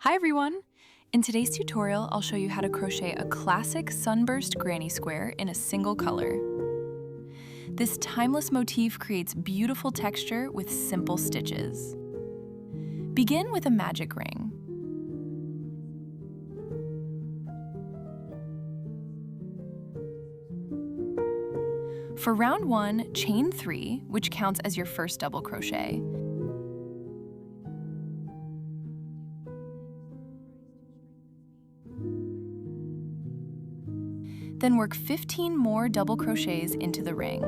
Hi everyone! In today's tutorial, I'll show you how to crochet a classic Sunburst Granny Square in a single color. This timeless motif creates beautiful texture with simple stitches. Begin with a magic ring. For round 1, chain 3, which counts as your first double crochet. Then work 15 more double crochets into the ring.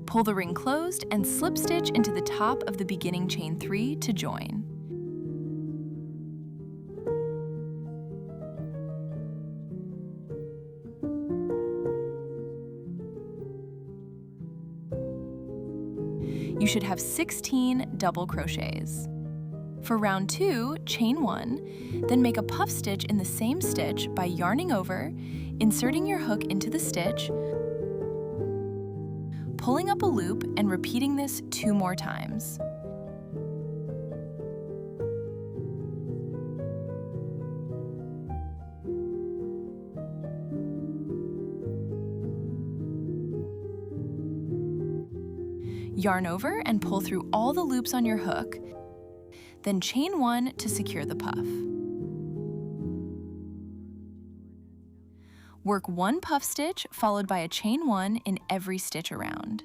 Pull the ring closed and slip stitch into the top of the beginning chain 3 to join. You should have 16 double crochets. For round 2, chain 1, then make a puff stitch in the same stitch by yarning over, inserting your hook into the stitch, pulling up a loop and repeating this 2 more times. Yarn over and pull through all the loops on your hook, then chain 1 to secure the puff. Work 1 puff stitch followed by a chain 1 in every stitch around.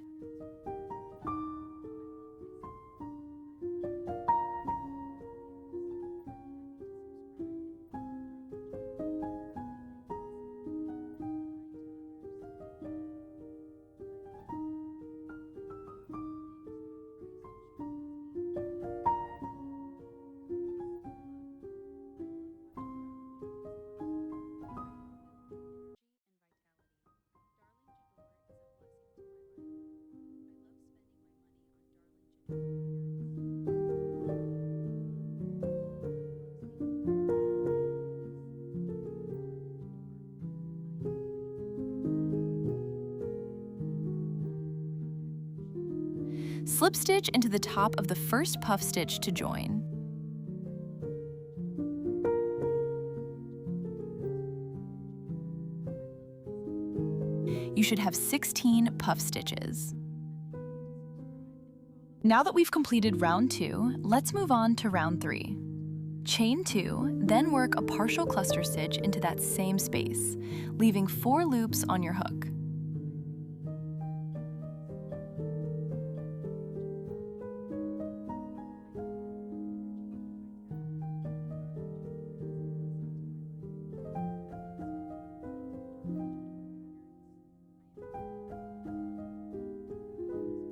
Slip stitch into the top of the first puff stitch to join. You should have 16 puff stitches. Now that we've completed round 2, let's move on to round 3. Chain 2, then work a partial cluster stitch into that same space, leaving 4 loops on your hook.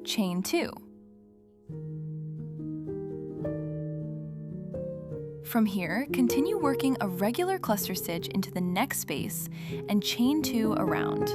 Chain 2. From here, continue working a regular cluster stitch into the next space and chain 2 around.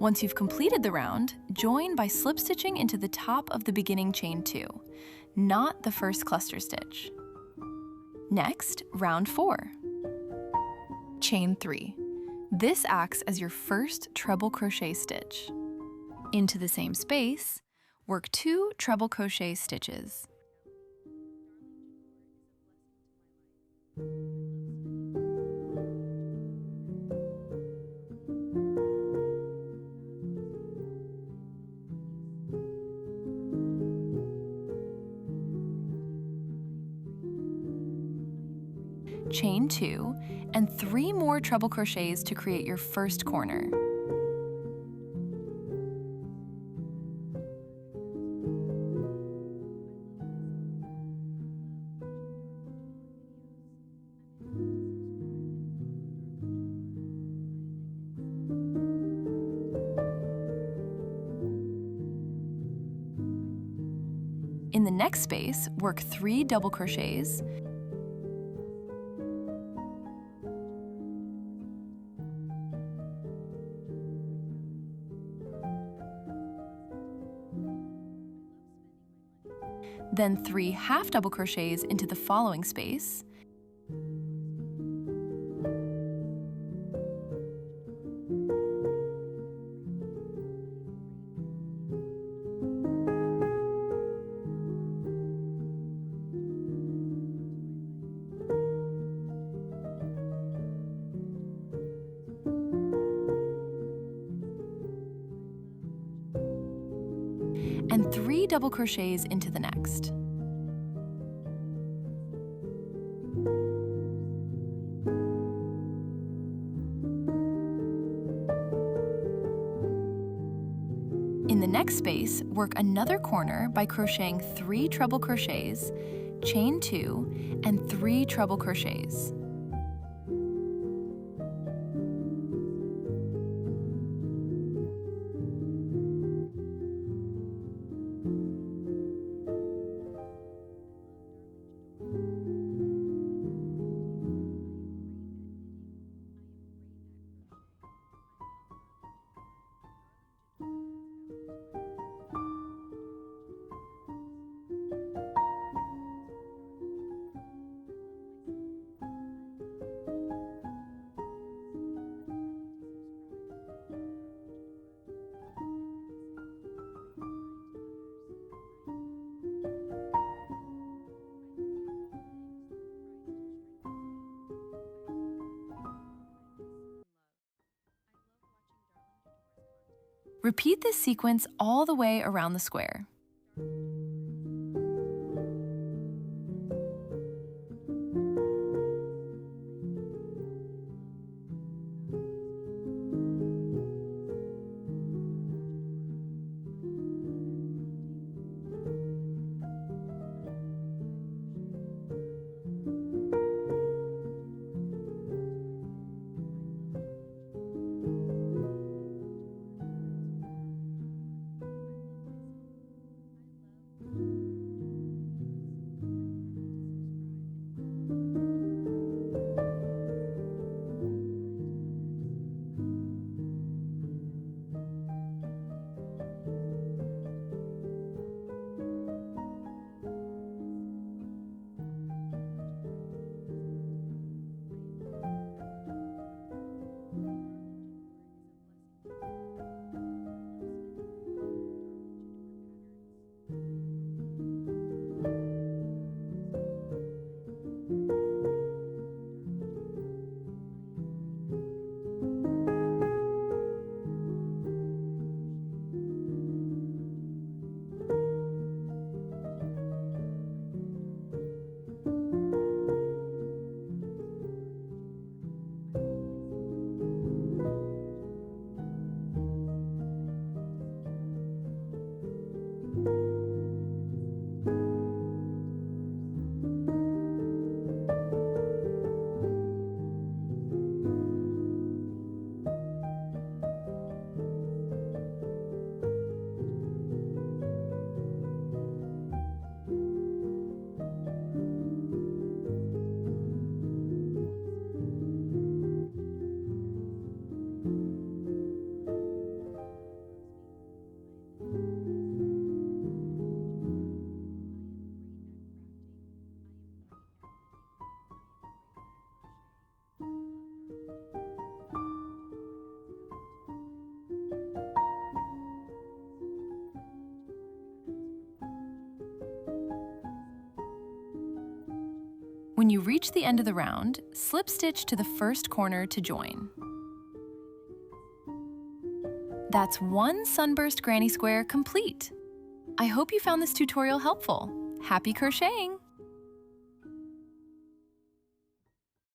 Once you've completed the round, join by slip stitching into the top of the beginning chain 2, not the first cluster stitch. Next, round 4. Chain 3. This acts as your first treble crochet stitch. Into the same space, work 2 treble crochet stitches. Chain 2, and 3 more treble crochets to create your first corner. In the next space, work 3 double crochets, then 3 half double crochets into the following space, and 3 double crochets into the next. In the next space, work another corner by crocheting 3 treble crochets, chain 2, and 3 treble crochets. Repeat this sequence all the way around the square. When you reach the end of the round, slip stitch to the first corner to join. That's one Sunburst Granny Square complete. I hope you found this tutorial helpful. Happy crocheting!